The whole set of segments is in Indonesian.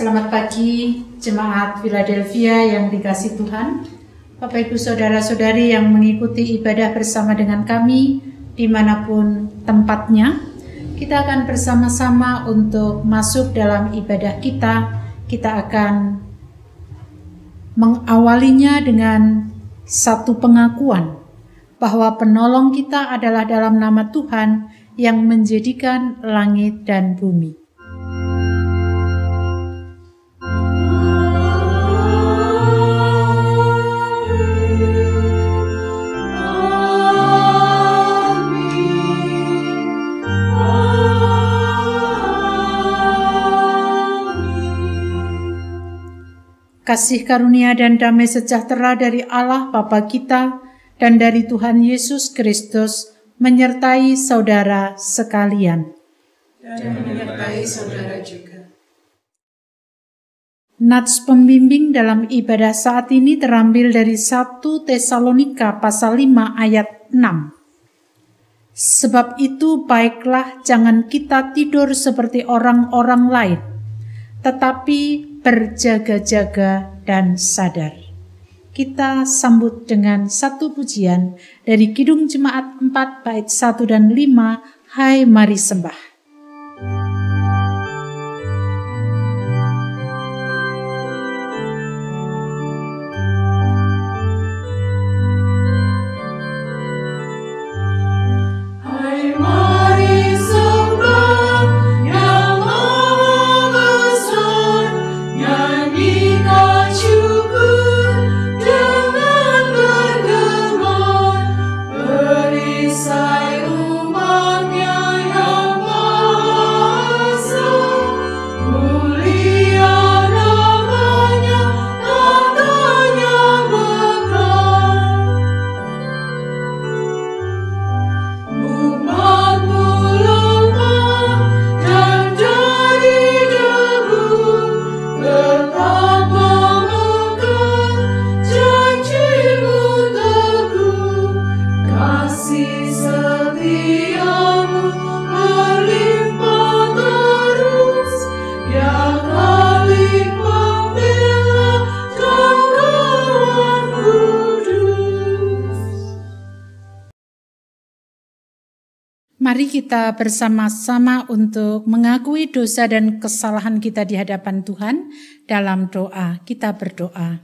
Selamat pagi Jemaat Philadelphia yang dikasihi Tuhan, Bapak Ibu Saudara-saudari yang mengikuti ibadah bersama dengan kami dimanapun tempatnya. Kita akan bersama-sama untuk masuk dalam ibadah kita. Kita akan mengawalinya dengan satu pengakuan bahwa penolong kita adalah dalam nama Tuhan yang menjadikan langit dan bumi. Kasih karunia dan damai sejahtera dari Allah Bapa kita dan dari Tuhan Yesus Kristus menyertai saudara sekalian. Dan menyertai saudara juga. Nats pembimbing dalam ibadah saat ini terambil dari 1 Tesalonika pasal 5 ayat 6. Sebab itu baiklah jangan kita tidur seperti orang-orang lain, tetapi berjaga-jaga dan sadar. Kita sambut dengan satu pujian dari Kidung Jemaat 4 bait 1 dan 5, Hai Mari Sembah. Mari kita bersama-sama untuk mengakui dosa dan kesalahan kita di hadapan Tuhan dalam doa. Kita berdoa.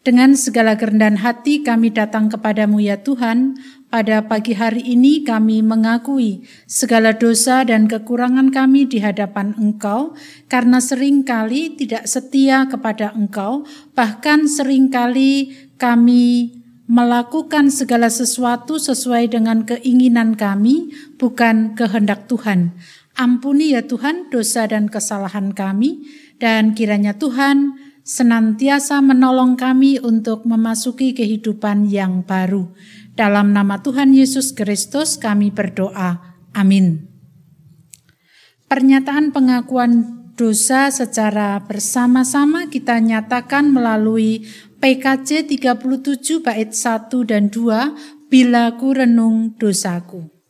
Dengan segala kerendahan hati kami datang kepadamu ya Tuhan. Pada pagi hari ini kami mengakui segala dosa dan kekurangan kami di hadapan Engkau, karena seringkali tidak setia kepada Engkau, bahkan seringkali kami melakukan segala sesuatu sesuai dengan keinginan kami, bukan kehendak Tuhan. Ampuni ya Tuhan dosa dan kesalahan kami, dan kiranya Tuhan senantiasa menolong kami untuk memasuki kehidupan yang baru. Dalam nama Tuhan Yesus Kristus kami berdoa. Amin. Pernyataan pengakuan dosa secara bersama-sama kita nyatakan melalui PKJ 37 bait 1 dan 2, Bila ku renung dosaku.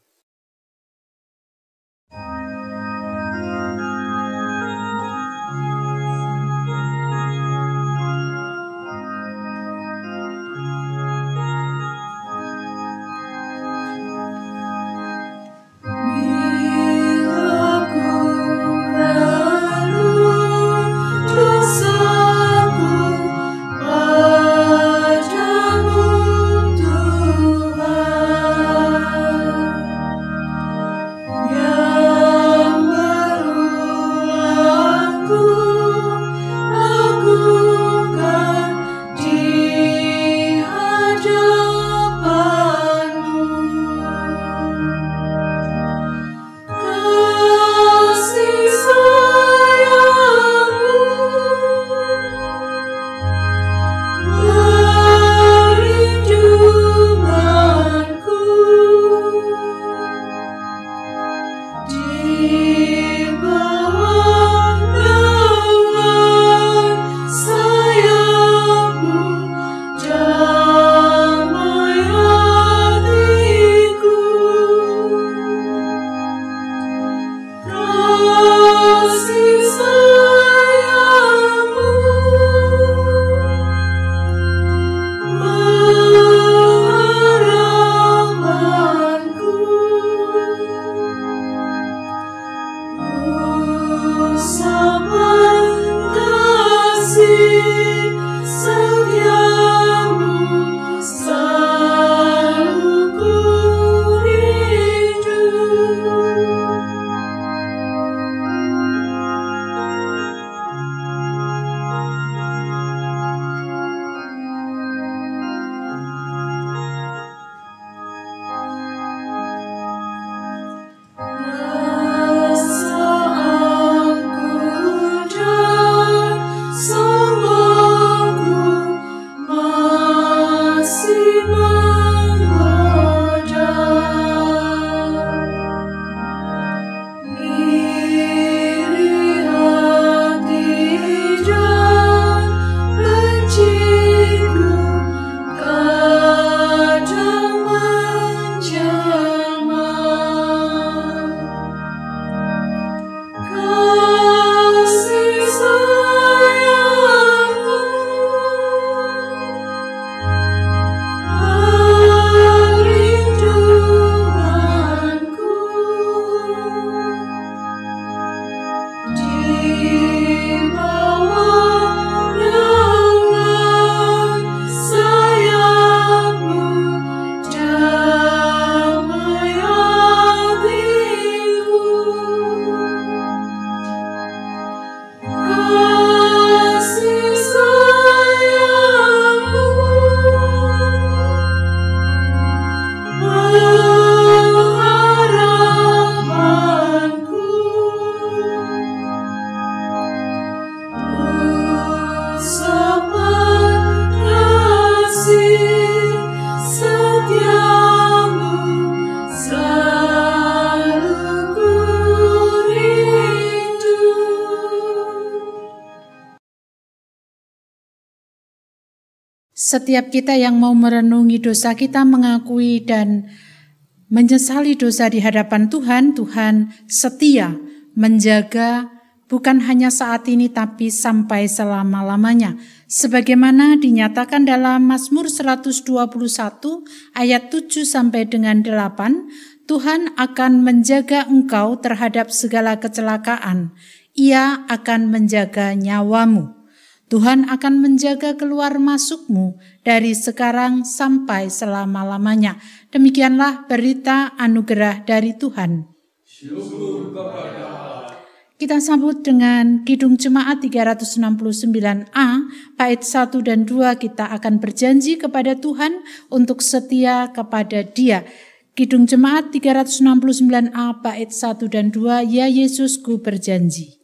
Setiap kita yang mau merenungi dosa kita, mengakui dan menyesali dosa di hadapan Tuhan, Tuhan setia menjaga bukan hanya saat ini tapi sampai selama-lamanya. Sebagaimana dinyatakan dalam Mazmur 121 ayat 7 sampai dengan 8, Tuhan akan menjaga engkau terhadap segala kecelakaan. Ia akan menjaga nyawamu. Tuhan akan menjaga keluar masukmu dari sekarang sampai selama-lamanya. Demikianlah berita anugerah dari Tuhan. Syukur kepada Allah. Kita sambut dengan Kidung Jemaat 369A, bait 1 dan 2, kita akan berjanji kepada Tuhan untuk setia kepada Dia. Kidung Jemaat 369A, bait 1 dan 2, Ya Yesus, ku berjanji.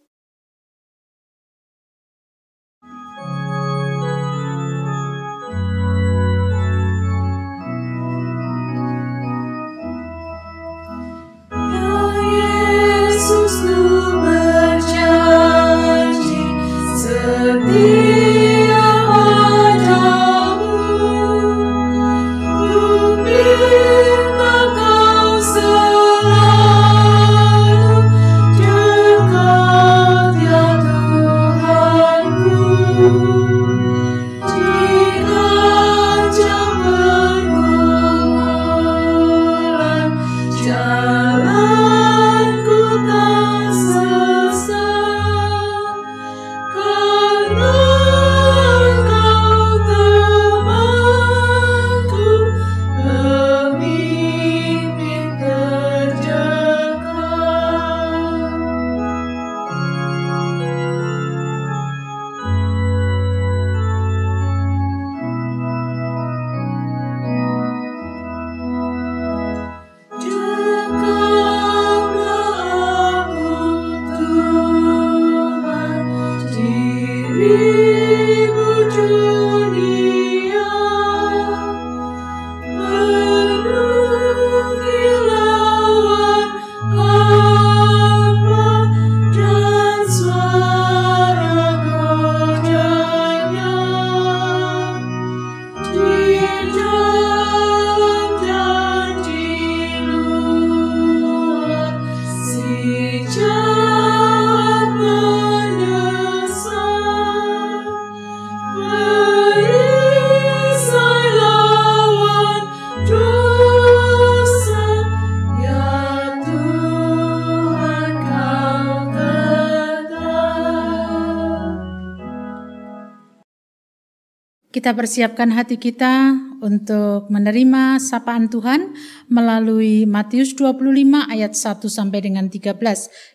Kita persiapkan hati kita untuk menerima sapaan Tuhan melalui Matius 25 ayat 1 sampai dengan 13.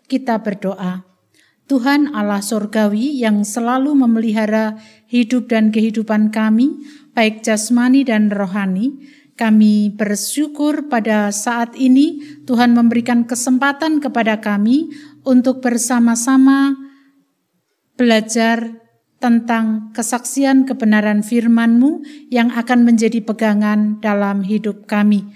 Kita berdoa. Tuhan Allah Sorgawi yang selalu memelihara hidup dan kehidupan kami, baik jasmani dan rohani, kami bersyukur pada saat ini Tuhan memberikan kesempatan kepada kami untuk bersama-sama belajar tentang kesaksian kebenaran firman-Mu yang akan menjadi pegangan dalam hidup kami.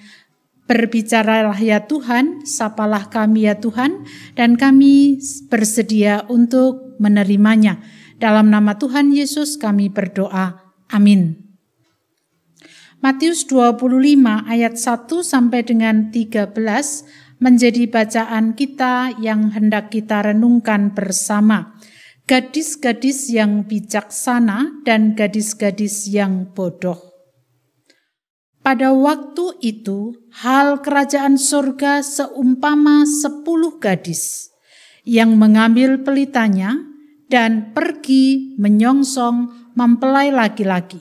Berbicaralah ya Tuhan, sapalah kami ya Tuhan, dan kami bersedia untuk menerimanya. Dalam nama Tuhan Yesus kami berdoa. Amin. Matius 25 ayat 1 sampai dengan 13 menjadi bacaan kita yang hendak kita renungkan bersama. Gadis-gadis yang bijaksana dan gadis-gadis yang bodoh. Pada waktu itu, hal kerajaan surga seumpama 10 gadis yang mengambil pelitanya dan pergi menyongsong mempelai laki-laki.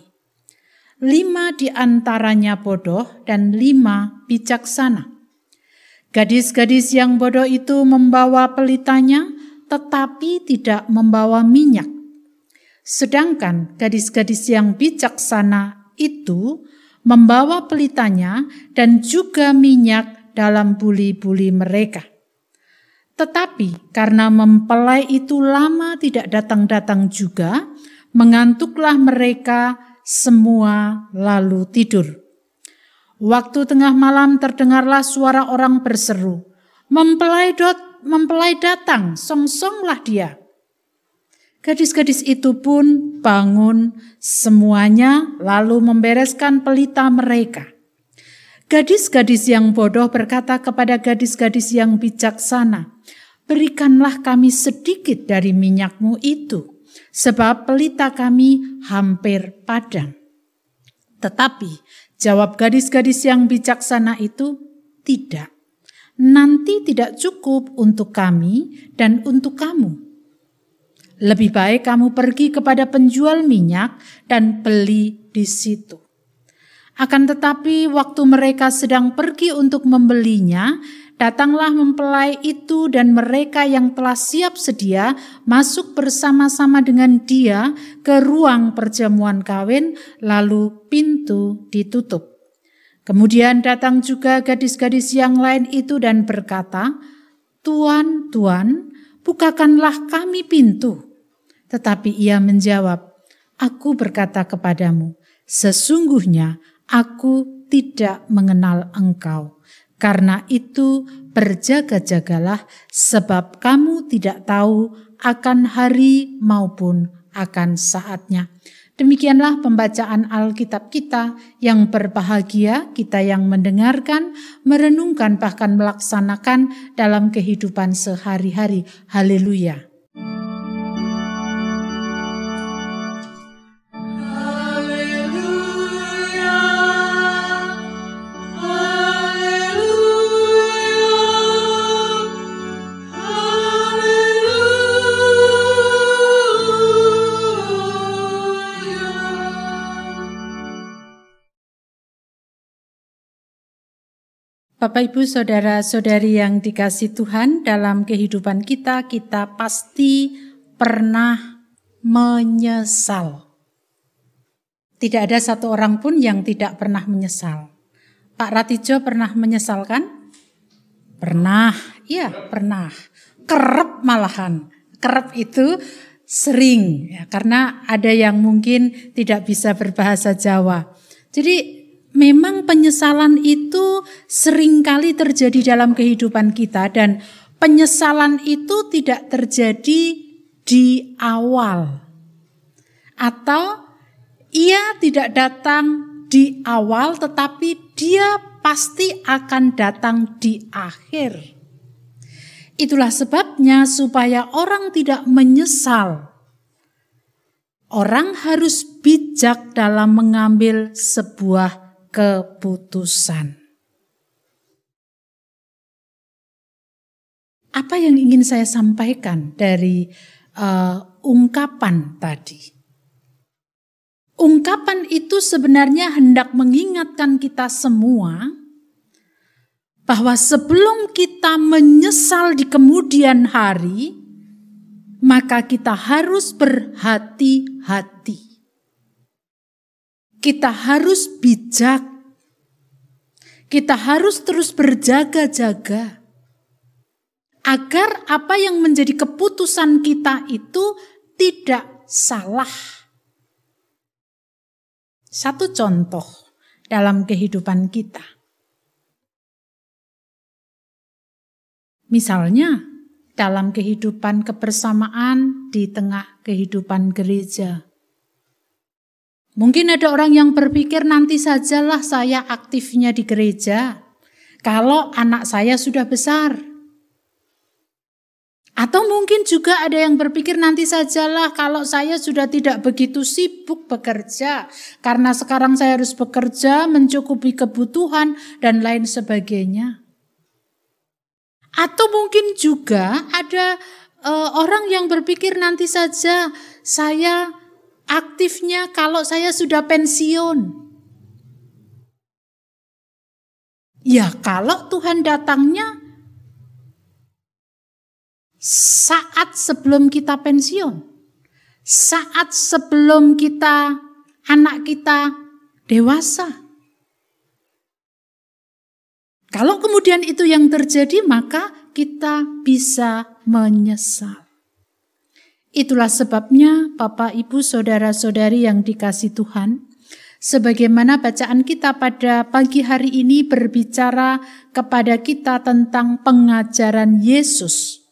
5 di antaranya bodoh dan 5 bijaksana. Gadis-gadis yang bodoh itu membawa pelitanya, tetapi tidak membawa minyak. Sedangkan gadis-gadis yang bijaksana itu membawa pelitanya dan juga minyak dalam buli-buli mereka. Tetapi karena mempelai itu lama tidak datang-datang juga, mengantuklah mereka semua lalu tidur. Waktu tengah malam terdengarlah suara orang berseru, Mempelai datang, songsonglah dia. Gadis-gadis itu pun bangun semuanya lalu membereskan pelita mereka. Gadis-gadis yang bodoh berkata kepada gadis-gadis yang bijaksana, "Berikanlah kami sedikit dari minyakmu itu, sebab pelita kami hampir padam." Tetapi jawab gadis-gadis yang bijaksana itu, "Tidak, nanti tidak cukup untuk kami dan untuk kamu. Lebih baik kamu pergi kepada penjual minyak dan beli di situ." Akan tetapi waktu mereka sedang pergi untuk membelinya, datanglah mempelai itu dan mereka yang telah siap sedia masuk bersama-sama dengan dia ke ruang perjamuan kawin, lalu pintu ditutup. Kemudian datang juga gadis-gadis yang lain itu dan berkata, "Tuan, Tuan, bukakanlah kami pintu." Tetapi ia menjawab, "Aku berkata kepadamu, sesungguhnya aku tidak mengenal engkau. Karena itu berjaga-jagalah, sebab kamu tidak tahu akan hari maupun akan saatnya." Demikianlah pembacaan Alkitab kita. Yang berbahagia kita yang mendengarkan, merenungkan, bahkan melaksanakan dalam kehidupan sehari-hari. Haleluya. Bapak, Ibu, Saudara-saudari yang dikasihi Tuhan, dalam kehidupan kita pasti pernah menyesal. Tidak ada satu orang pun yang tidak pernah menyesal. Pak Ratijo pernah menyesal kan? Pernah, iya pernah. Kerep malahan. Kerep itu sering, ya, karena ada yang mungkin tidak bisa berbahasa Jawa. Jadi memang penyesalan itu seringkali terjadi dalam kehidupan kita, dan penyesalan itu tidak terjadi di awal. Atau ia tidak datang di awal, tetapi dia pasti akan datang di akhir. Itulah sebabnya supaya orang tidak menyesal, orang harus bijak dalam mengambil sebuah keputusan. Apa yang ingin saya sampaikan dari ungkapan tadi? Ungkapan itu sebenarnya hendak mengingatkan kita semua bahwa sebelum kita menyesal di kemudian hari, maka kita harus berhati-hati. Kita harus bijak. Kita harus terus berjaga-jaga agar apa yang menjadi keputusan kita itu tidak salah. Satu contoh dalam kehidupan kita. Misalnya dalam kehidupan kebersamaan di tengah kehidupan gereja. Mungkin ada orang yang berpikir nanti sajalah saya aktifnya di gereja kalau anak saya sudah besar. Atau mungkin juga ada yang berpikir nanti sajalah kalau saya sudah tidak begitu sibuk bekerja. Karena sekarang saya harus bekerja mencukupi kebutuhan dan lain sebagainya. Atau mungkin juga ada orang yang berpikir nanti saja saya aktifnya kalau saya sudah pensiun. Ya, kalau Tuhan datangnya saat sebelum kita pensiun, saat sebelum anak kita dewasa. Kalau kemudian itu yang terjadi, maka kita bisa menyesal. Itulah sebabnya Bapak, Ibu, Saudara-saudari yang dikasihi Tuhan, sebagaimana bacaan kita pada pagi hari ini berbicara kepada kita tentang pengajaran Yesus,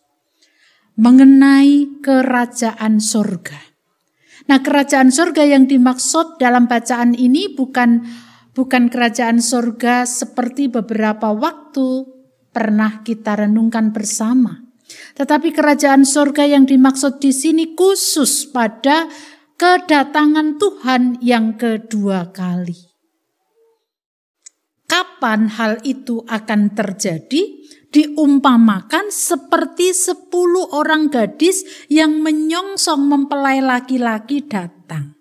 mengenai kerajaan surga. Nah, kerajaan surga yang dimaksud dalam bacaan ini bukan kerajaan surga seperti beberapa waktu pernah kita renungkan bersama. Tetapi kerajaan surga yang dimaksud di sini khusus pada kedatangan Tuhan yang kedua kali. Kapan hal itu akan terjadi? Diumpamakan seperti 10 orang gadis yang menyongsong mempelai laki-laki datang.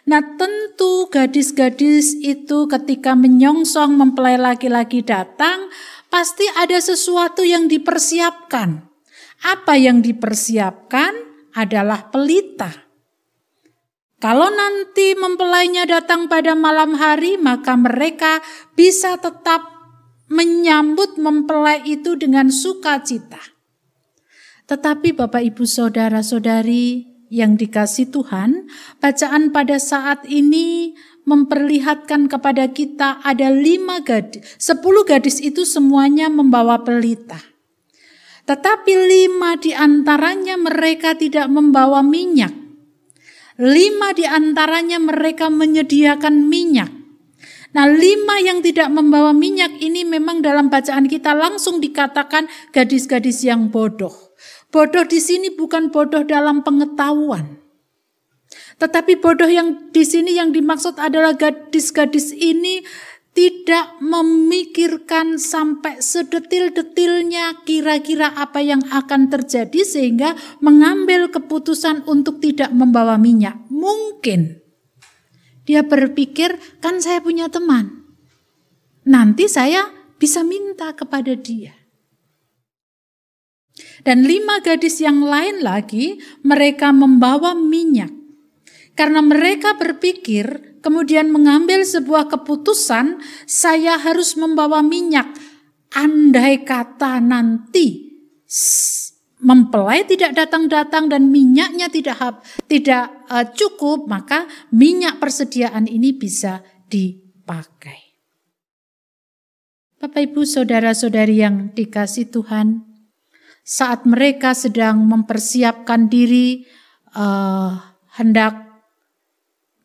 Nah, tentu gadis-gadis itu ketika menyongsong mempelai laki-laki datang, pasti ada sesuatu yang dipersiapkan. Apa yang dipersiapkan adalah pelita. Kalau nanti mempelainya datang pada malam hari, maka mereka bisa tetap menyambut mempelai itu dengan sukacita. Tetapi Bapak Ibu Saudara-saudari yang dikasihi Tuhan, bacaan pada saat ini memperlihatkan kepada kita ada 5 gadis. 10 gadis itu semuanya membawa pelita. Tetapi 5 diantaranya mereka tidak membawa minyak. 5 diantaranya mereka menyediakan minyak. Nah, 5 yang tidak membawa minyak ini memang dalam bacaan kita langsung dikatakan gadis-gadis yang bodoh. Bodoh di sini bukan bodoh dalam pengetahuan. Tetapi bodoh yang di sini yang dimaksud adalah gadis-gadis ini tidak memikirkan sampai sedetil-detilnya kira-kira apa yang akan terjadi sehingga mengambil keputusan untuk tidak membawa minyak. Mungkin dia berpikir, kan saya punya teman. Nanti saya bisa minta kepada dia. Dan 5 gadis yang lain lagi, mereka membawa minyak. Karena mereka berpikir, kemudian mengambil sebuah keputusan, saya harus membawa minyak. Andai kata nanti mempelai tidak datang-datang dan minyaknya tidak cukup, maka minyak persediaan ini bisa dipakai. Bapak Ibu Saudara-saudari yang dikasihi Tuhan, saat mereka sedang mempersiapkan diri hendak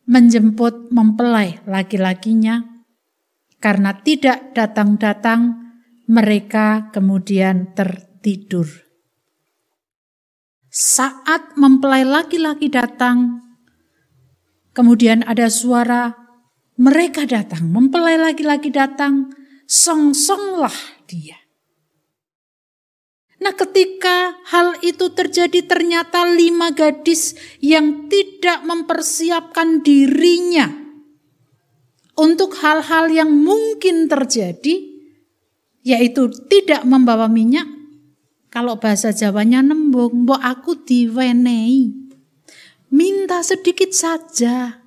menjemput mempelai laki-lakinya, karena tidak datang-datang, mereka kemudian tertidur. Saat mempelai laki-laki datang, kemudian ada suara, mereka datang, mempelai laki-laki datang, songsonglah dia. Nah, ketika hal itu terjadi, ternyata 5 gadis yang tidak mempersiapkan dirinya untuk hal-hal yang mungkin terjadi, yaitu tidak membawa minyak. Kalau bahasa Jawanya nembung, mbok aku diwenehi. Minta sedikit saja,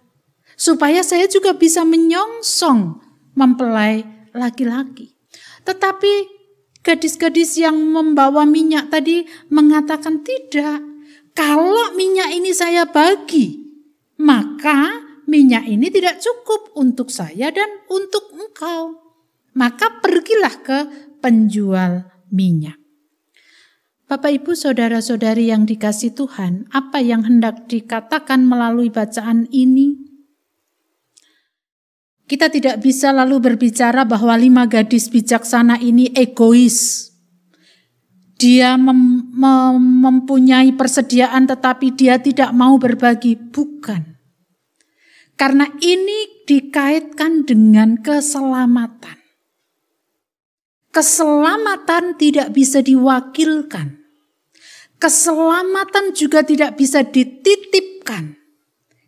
supaya saya juga bisa menyongsong mempelai laki-laki. Tetapi gadis-gadis yang membawa minyak tadi mengatakan tidak. Kalau minyak ini saya bagi, maka minyak ini tidak cukup untuk saya dan untuk engkau. Maka pergilah ke penjual minyak. Bapak Ibu Saudara-saudari yang dikasihi Tuhan, apa yang hendak dikatakan melalui bacaan ini? Kita tidak bisa lalu berbicara bahwa 5 gadis bijaksana ini egois. Dia mempunyai persediaan tetapi dia tidak mau berbagi. Bukan. Karena ini dikaitkan dengan keselamatan. Keselamatan tidak bisa diwakilkan. Keselamatan juga tidak bisa dititipkan.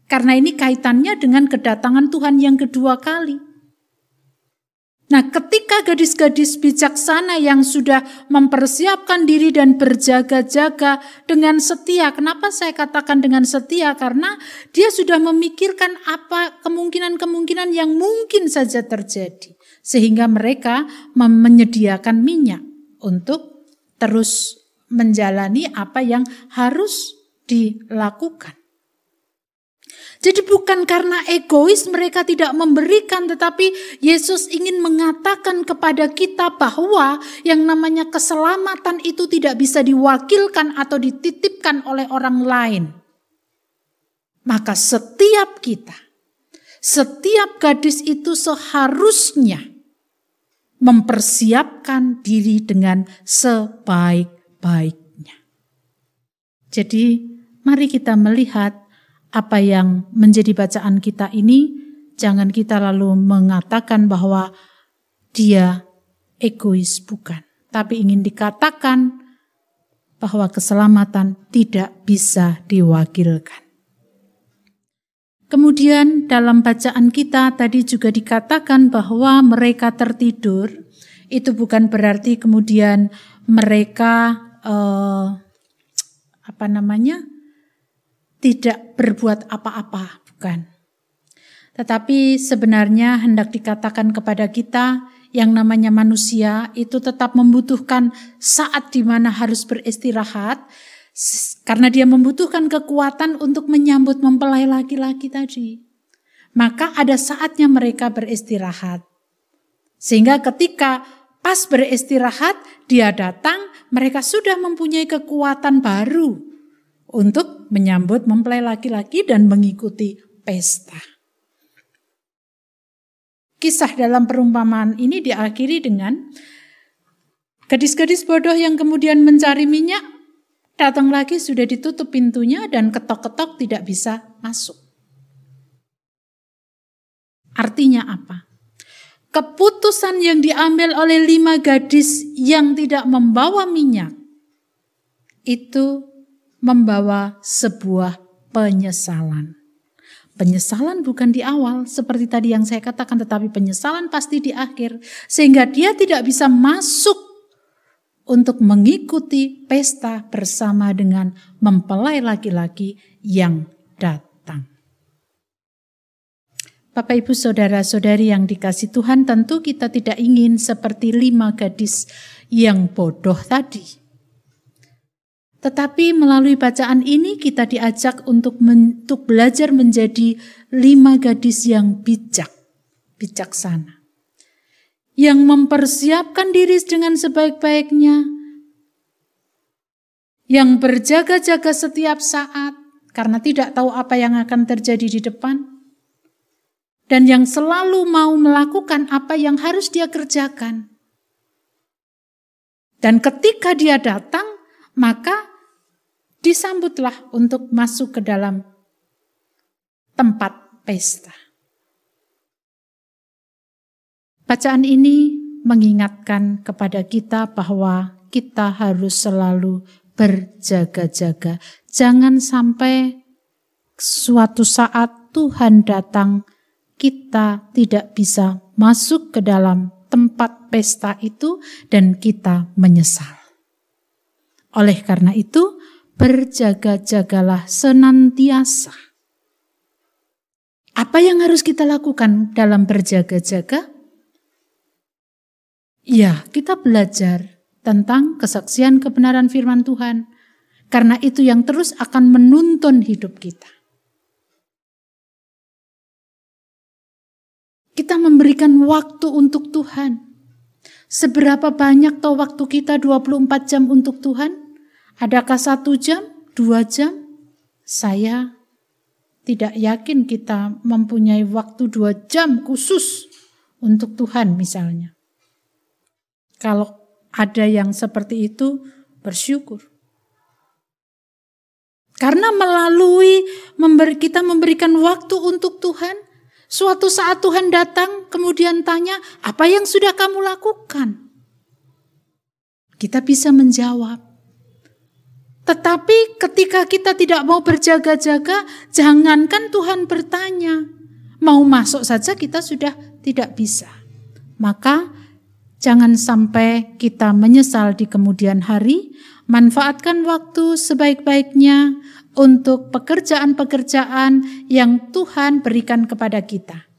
Karena ini kaitannya dengan kedatangan Tuhan yang kedua kali. Nah, ketika gadis-gadis bijaksana yang sudah mempersiapkan diri dan berjaga-jaga dengan setia. Kenapa saya katakan dengan setia? Karena dia sudah memikirkan apa kemungkinan-kemungkinan yang mungkin saja terjadi. Sehingga mereka menyediakan minyak untuk terus menjalani apa yang harus dilakukan. Jadi bukan karena egois mereka tidak memberikan, tetapi Yesus ingin mengatakan kepada kita bahwa yang namanya keselamatan itu tidak bisa diwakilkan atau dititipkan oleh orang lain. Maka setiap kita, setiap gadis itu seharusnya mempersiapkan diri dengan sebaik-baiknya. Jadi mari kita melihat apa yang menjadi bacaan kita ini, jangan kita lalu mengatakan bahwa dia egois, bukan. Tapi ingin dikatakan bahwa keselamatan tidak bisa diwakilkan. Kemudian dalam bacaan kita tadi juga dikatakan bahwa mereka tertidur. Itu bukan berarti kemudian mereka tidak berbuat apa-apa, bukan. Tetapi sebenarnya hendak dikatakan kepada kita yang namanya manusia itu tetap membutuhkan saat di mana harus beristirahat, karena dia membutuhkan kekuatan untuk menyambut mempelai laki-laki tadi. Maka ada saatnya mereka beristirahat. Sehingga ketika pas beristirahat, dia datang, mereka sudah mempunyai kekuatan baru untuk menyambut mempelai laki-laki dan mengikuti pesta. Kisah dalam perumpamaan ini diakhiri dengan gadis-gadis bodoh yang kemudian mencari minyak, datang lagi sudah ditutup pintunya dan ketok-ketok tidak bisa masuk. Artinya apa? Keputusan yang diambil oleh 5 gadis yang tidak membawa minyak itu membawa sebuah penyesalan. Penyesalan bukan di awal seperti tadi yang saya katakan, tetapi penyesalan pasti di akhir. Sehingga dia tidak bisa masuk untuk mengikuti pesta bersama dengan mempelai laki-laki yang datang. Bapak, Ibu, Saudara-saudari yang dikasihi Tuhan, tentu kita tidak ingin seperti 5 gadis yang bodoh tadi. Tetapi melalui bacaan ini kita diajak untuk belajar menjadi 5 gadis yang bijaksana. Yang mempersiapkan diri dengan sebaik-baiknya. Yang berjaga-jaga setiap saat karena tidak tahu apa yang akan terjadi di depan. Dan yang selalu mau melakukan apa yang harus dia kerjakan. Dan ketika dia datang, maka disambutlah untuk masuk ke dalam tempat pesta. Bacaan ini mengingatkan kepada kita bahwa kita harus selalu berjaga-jaga. Jangan sampai suatu saat Tuhan datang, kita tidak bisa masuk ke dalam tempat pesta itu dan kita menyesal. Oleh karena itu, berjaga-jagalah senantiasa. Apa yang harus kita lakukan dalam berjaga-jaga? Ya, kita belajar tentang kesaksian kebenaran firman Tuhan. Karena itu yang terus akan menuntun hidup kita. Kita memberikan waktu untuk Tuhan. Seberapa banyak toh waktu kita 24 jam untuk Tuhan? Adakah 1 jam, 2 jam? Saya tidak yakin kita mempunyai waktu 2 jam khusus untuk Tuhan misalnya. Kalau ada yang seperti itu, bersyukur. Karena melalui kita memberikan waktu untuk Tuhan, suatu saat Tuhan datang kemudian tanya, apa yang sudah kamu lakukan? Kita bisa menjawab. Tetapi ketika kita tidak mau berjaga-jaga, jangankan Tuhan bertanya, mau masuk saja kita sudah tidak bisa. Maka jangan sampai kita menyesal di kemudian hari. Manfaatkan waktu sebaik-baiknya untuk pekerjaan-pekerjaan yang Tuhan berikan kepada kita.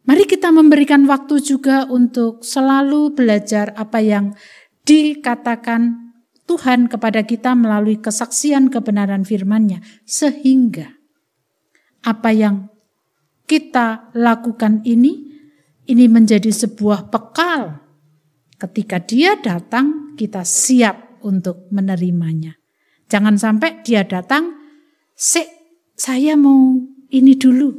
Mari kita memberikan waktu juga untuk selalu belajar apa yang dikatakan Tuhan kepada kita melalui kesaksian kebenaran firman-Nya, sehingga apa yang kita lakukan ini menjadi sebuah bekal. Ketika Dia datang, kita siap untuk menerimanya. Jangan sampai Dia datang, saya mau ini dulu.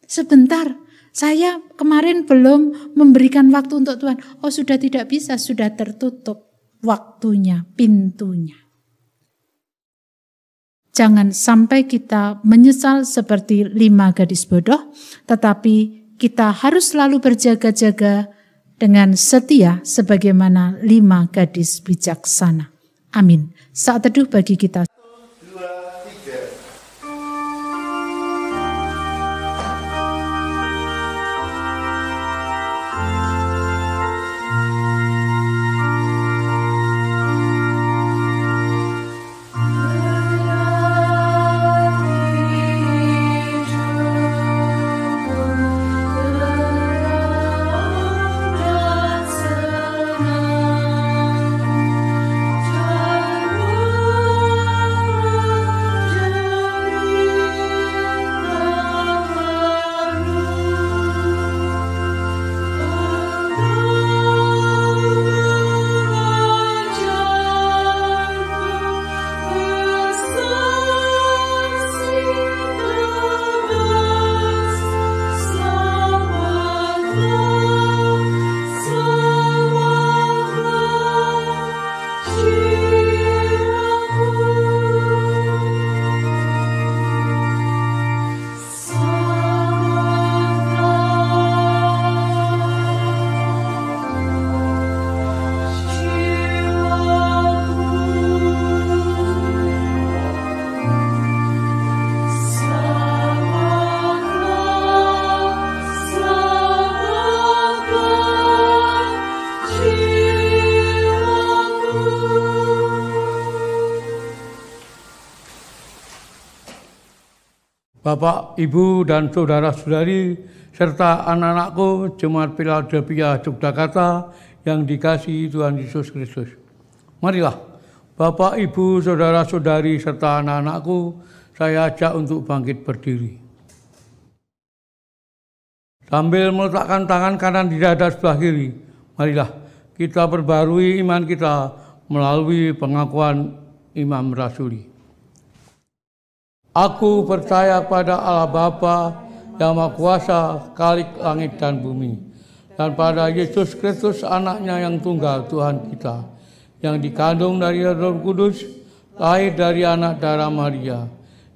Sebentar, saya kemarin belum memberikan waktu untuk Tuhan. Oh, sudah tidak bisa, sudah tertutup waktunya, pintunya. Jangan sampai kita menyesal seperti 5 gadis bodoh, tetapi kita harus selalu berjaga-jaga dengan setia sebagaimana 5 gadis bijaksana. Amin. Saat teduh bagi kita. Bapak, Ibu, dan saudara-saudari, serta anak-anakku, Jemaat Philadelphia Yogyakarta yang dikasihi Tuhan Yesus Kristus. Marilah, Bapak, Ibu, saudara-saudari, serta anak-anakku, saya ajak untuk bangkit berdiri. Sambil meletakkan tangan kanan di dada sebelah kiri, marilah kita perbarui iman kita melalui pengakuan Imam Rasuli. Aku percaya pada Allah Bapa yang Maha Kuasa, Khalik langit dan bumi, dan pada Yesus Kristus anaknya yang tunggal Tuhan kita, yang dikandung dari Roh Kudus, lahir dari anak darah Maria,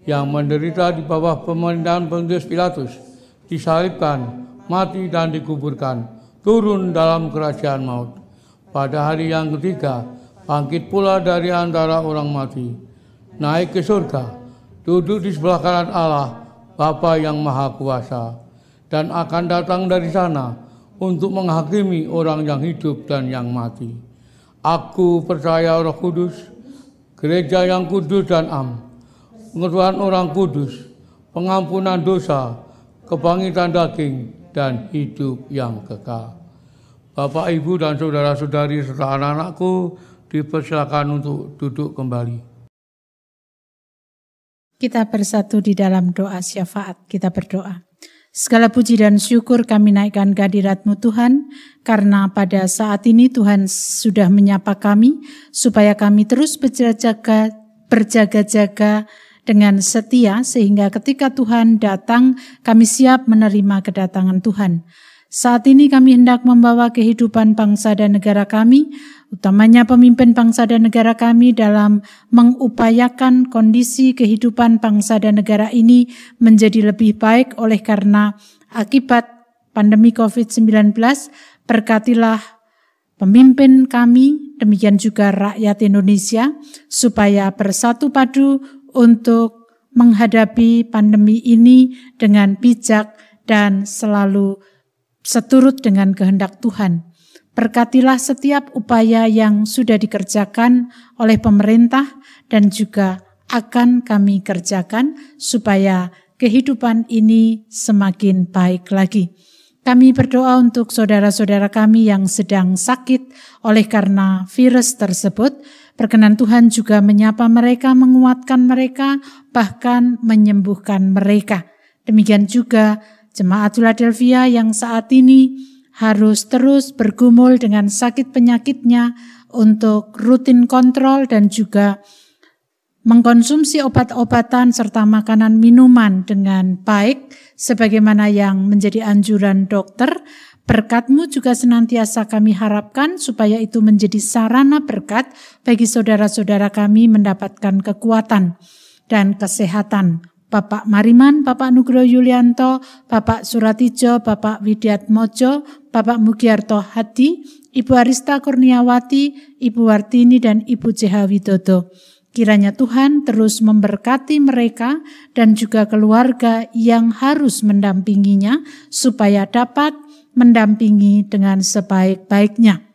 yang menderita di bawah pemerintahan Pontius Pilatus, disalibkan, mati dan dikuburkan, turun dalam kerajaan maut. Pada hari yang ketiga, bangkit pula dari antara orang mati, naik ke surga, duduk di sebelah kanan Allah, Bapa yang Maha Kuasa, dan akan datang dari sana untuk menghakimi orang yang hidup dan yang mati. Aku percaya Roh Kudus, gereja yang kudus dan am, pengetahuan orang kudus, pengampunan dosa, kebangkitan daging, dan hidup yang kekal. Bapak, Ibu, dan saudara-saudari serta anak-anakku dipersilakan untuk duduk kembali. Kita bersatu di dalam doa syafaat, kita berdoa. Segala puji dan syukur kami naikkan kehadirat-Mu Tuhan, karena pada saat ini Tuhan sudah menyapa kami, supaya kami terus berjaga-jaga dengan setia, sehingga ketika Tuhan datang, kami siap menerima kedatangan Tuhan. Saat ini kami hendak membawa kehidupan bangsa dan negara kami, utamanya pemimpin bangsa dan negara kami dalam mengupayakan kondisi kehidupan bangsa dan negara ini menjadi lebih baik oleh karena akibat pandemi COVID-19. Berkatilah pemimpin kami, demikian juga rakyat Indonesia, supaya bersatu padu untuk menghadapi pandemi ini dengan bijak dan selalu seturut dengan kehendak Tuhan. Berkatilah setiap upaya yang sudah dikerjakan oleh pemerintah dan juga akan kami kerjakan supaya kehidupan ini semakin baik lagi. Kami berdoa untuk saudara-saudara kami yang sedang sakit oleh karena virus tersebut. Perkenan Tuhan juga menyapa mereka, menguatkan mereka, bahkan menyembuhkan mereka. Demikian juga Jemaat Philadelphia yang saat ini harus terus bergumul dengan sakit penyakitnya untuk rutin kontrol dan juga mengkonsumsi obat-obatan serta makanan minuman dengan baik sebagaimana yang menjadi anjuran dokter. Berkat-Mu juga senantiasa kami harapkan supaya itu menjadi sarana berkat bagi saudara-saudara kami mendapatkan kekuatan dan kesehatan. Bapak Mariman, Bapak Nugroho Yulianto, Bapak Suratijo, Bapak Widiatmojo, Bapak Mugiarto Hadi, Ibu Arista Kurniawati, Ibu Wartini dan Ibu J.H. Widodo. Kiranya Tuhan terus memberkati mereka dan juga keluarga yang harus mendampinginya supaya dapat mendampingi dengan sebaik-baiknya.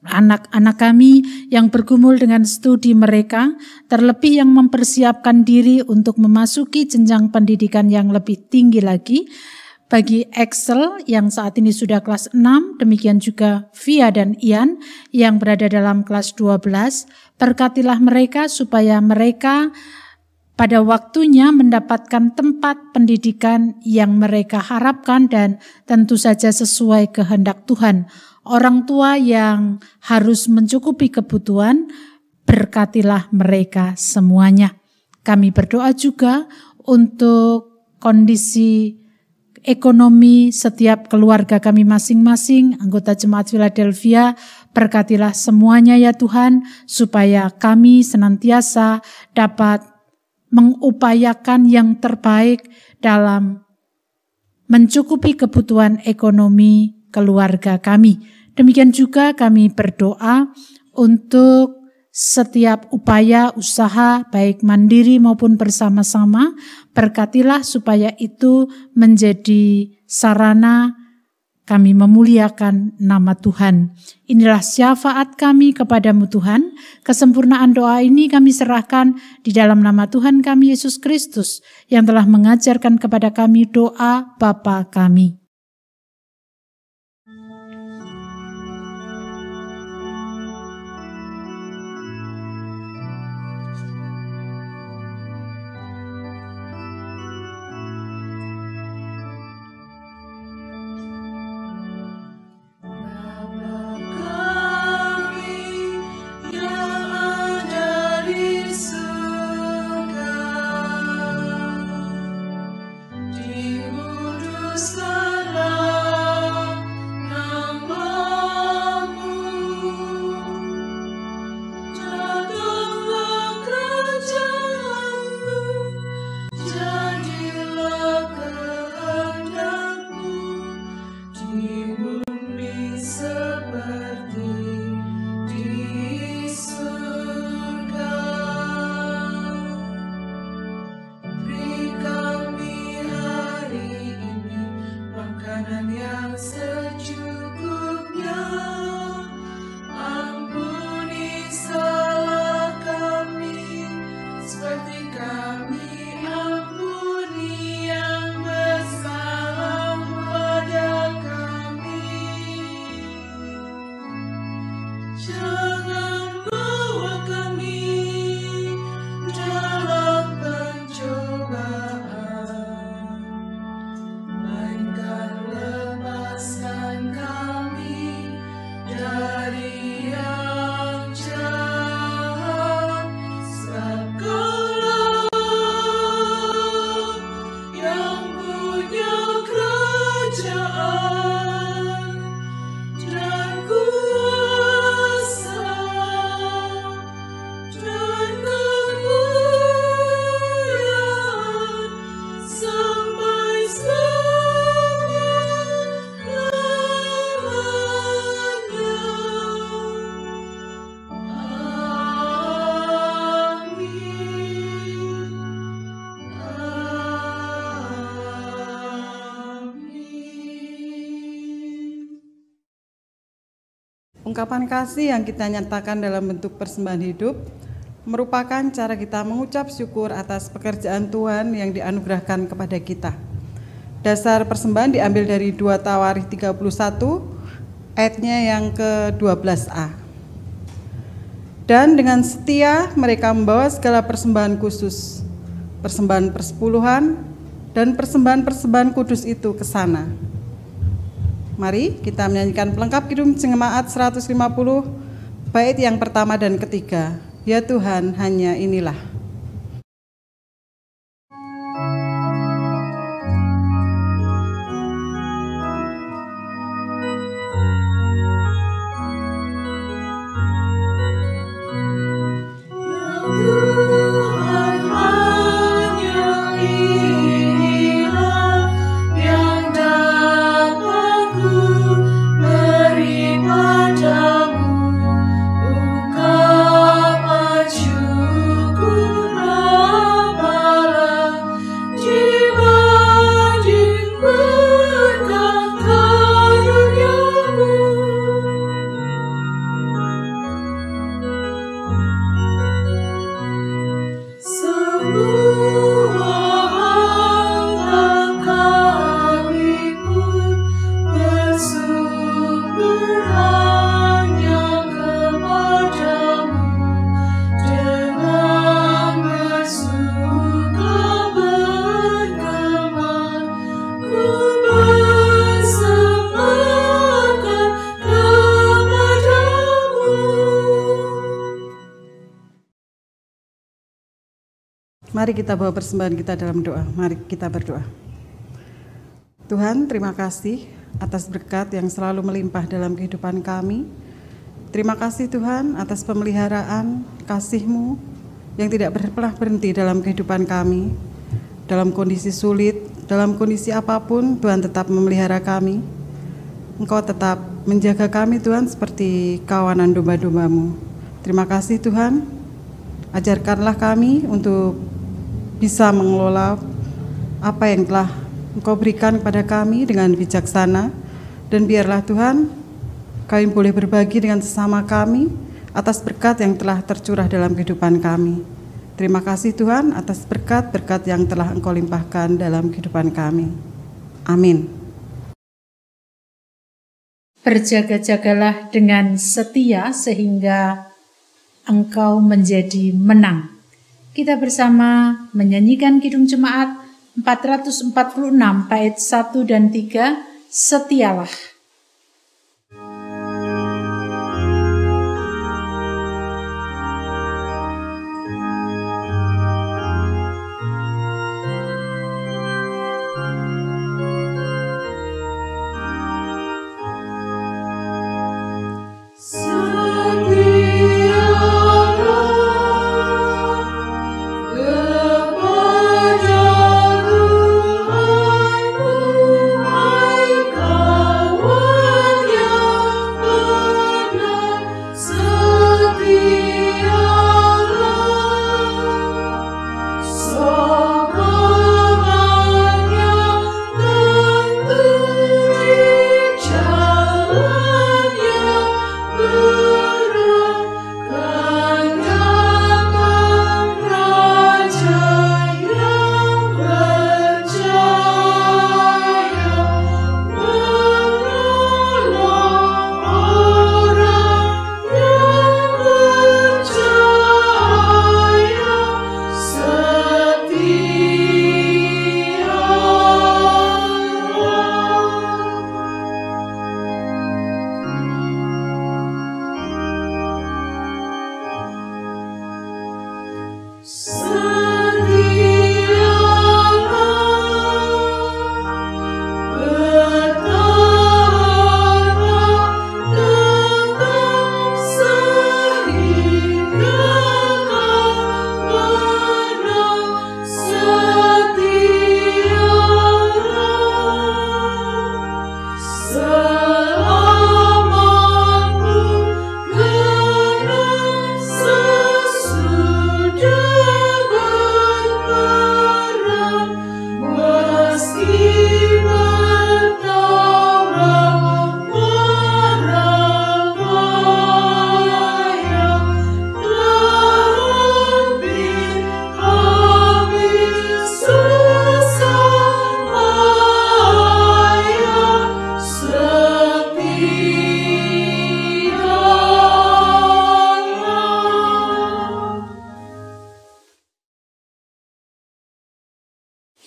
Anak-anak kami yang bergumul dengan studi mereka, terlebih yang mempersiapkan diri untuk memasuki jenjang pendidikan yang lebih tinggi lagi, bagi Excel yang saat ini sudah kelas 6, demikian juga Via dan Ian yang berada dalam kelas 12, berkatilah mereka supaya mereka pada waktunya mendapatkan tempat pendidikan yang mereka harapkan dan tentu saja sesuai kehendak Tuhan. Orang tua yang harus mencukupi kebutuhan, berkatilah mereka semuanya. Kami berdoa juga untuk kondisi ekonomi setiap keluarga kami masing-masing, anggota Jemaat Philadelphia, berkatilah semuanya ya Tuhan, supaya kami senantiasa dapat mengupayakan yang terbaik dalam mencukupi kebutuhan ekonomi keluarga kami. Demikian juga kami berdoa untuk setiap upaya usaha baik mandiri maupun bersama-sama, berkatilah supaya itu menjadi sarana kami memuliakan nama Tuhan. Inilah syafaat kami kepadamu Tuhan. Kesempurnaan doa ini kami serahkan di dalam nama Tuhan kami Yesus Kristus yang telah mengajarkan kepada kami doa Bapa kami. Ungkapan kasih yang kita nyatakan dalam bentuk persembahan hidup merupakan cara kita mengucap syukur atas pekerjaan Tuhan yang dianugerahkan kepada kita. Dasar persembahan diambil dari 2 Tawarikh 31 ayatnya yang ke-12a. Dan dengan setia mereka membawa segala persembahan khusus, persembahan persepuluhan, dan persembahan-persembahan kudus itu ke sana. Mari kita menyanyikan pelengkap Kidung Jemaat 150, bait yang pertama dan ketiga. Ya Tuhan, hanya inilah. Mari kita bawa persembahan kita dalam doa. Mari kita berdoa. Tuhan, terima kasih atas berkat yang selalu melimpah dalam kehidupan kami. Terima kasih Tuhan atas pemeliharaan kasih-Mu yang tidak pernah berhenti dalam kehidupan kami. Dalam kondisi sulit, dalam kondisi apapun, Tuhan tetap memelihara kami. Engkau tetap menjaga kami Tuhan seperti kawanan domba-domba-Mu. Terima kasih Tuhan, ajarkanlah kami untuk bisa mengelola apa yang telah Engkau berikan kepada kami dengan bijaksana, dan biarlah Tuhan kami boleh berbagi dengan sesama kami atas berkat yang telah tercurah dalam kehidupan kami. Terima kasih Tuhan atas berkat-berkat yang telah Engkau limpahkan dalam kehidupan kami. Amin. Berjaga-jagalah dengan setia sehingga engkau menjadi menang. Kita bersama menyanyikan Kidung Jemaat 446 bait 1 dan 3, Setialah. So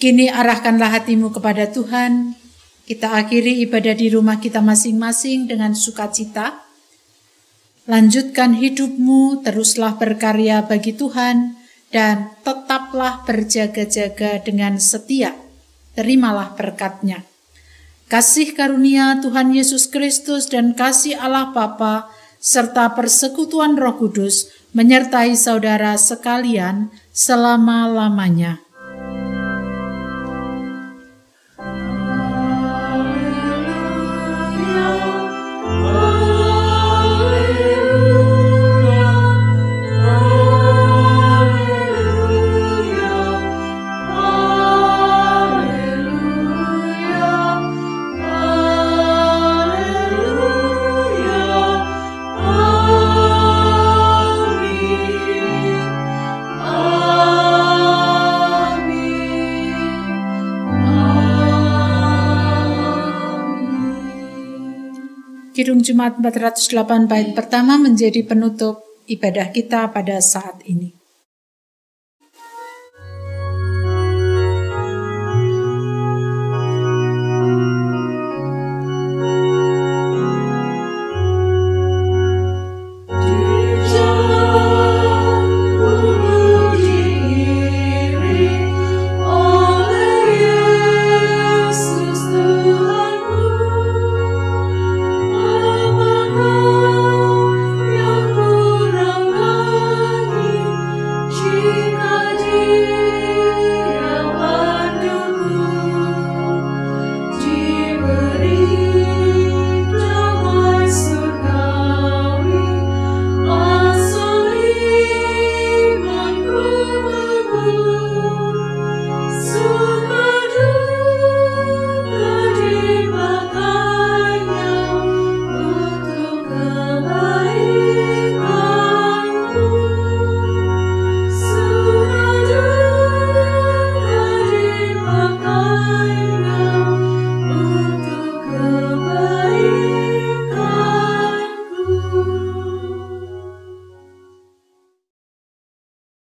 Kini arahkanlah hatimu kepada Tuhan. Kita akhiri ibadah di rumah kita masing-masing dengan sukacita. Lanjutkan hidupmu, teruslah berkarya bagi Tuhan, dan tetaplah berjaga-jaga dengan setia. Terimalah berkat-Nya. Kasih karunia Tuhan Yesus Kristus dan kasih Allah Bapa serta persekutuan Roh Kudus menyertai saudara sekalian selama-lamanya. Kidung Jumat 408 bait pertama menjadi penutup ibadah kita pada saat ini.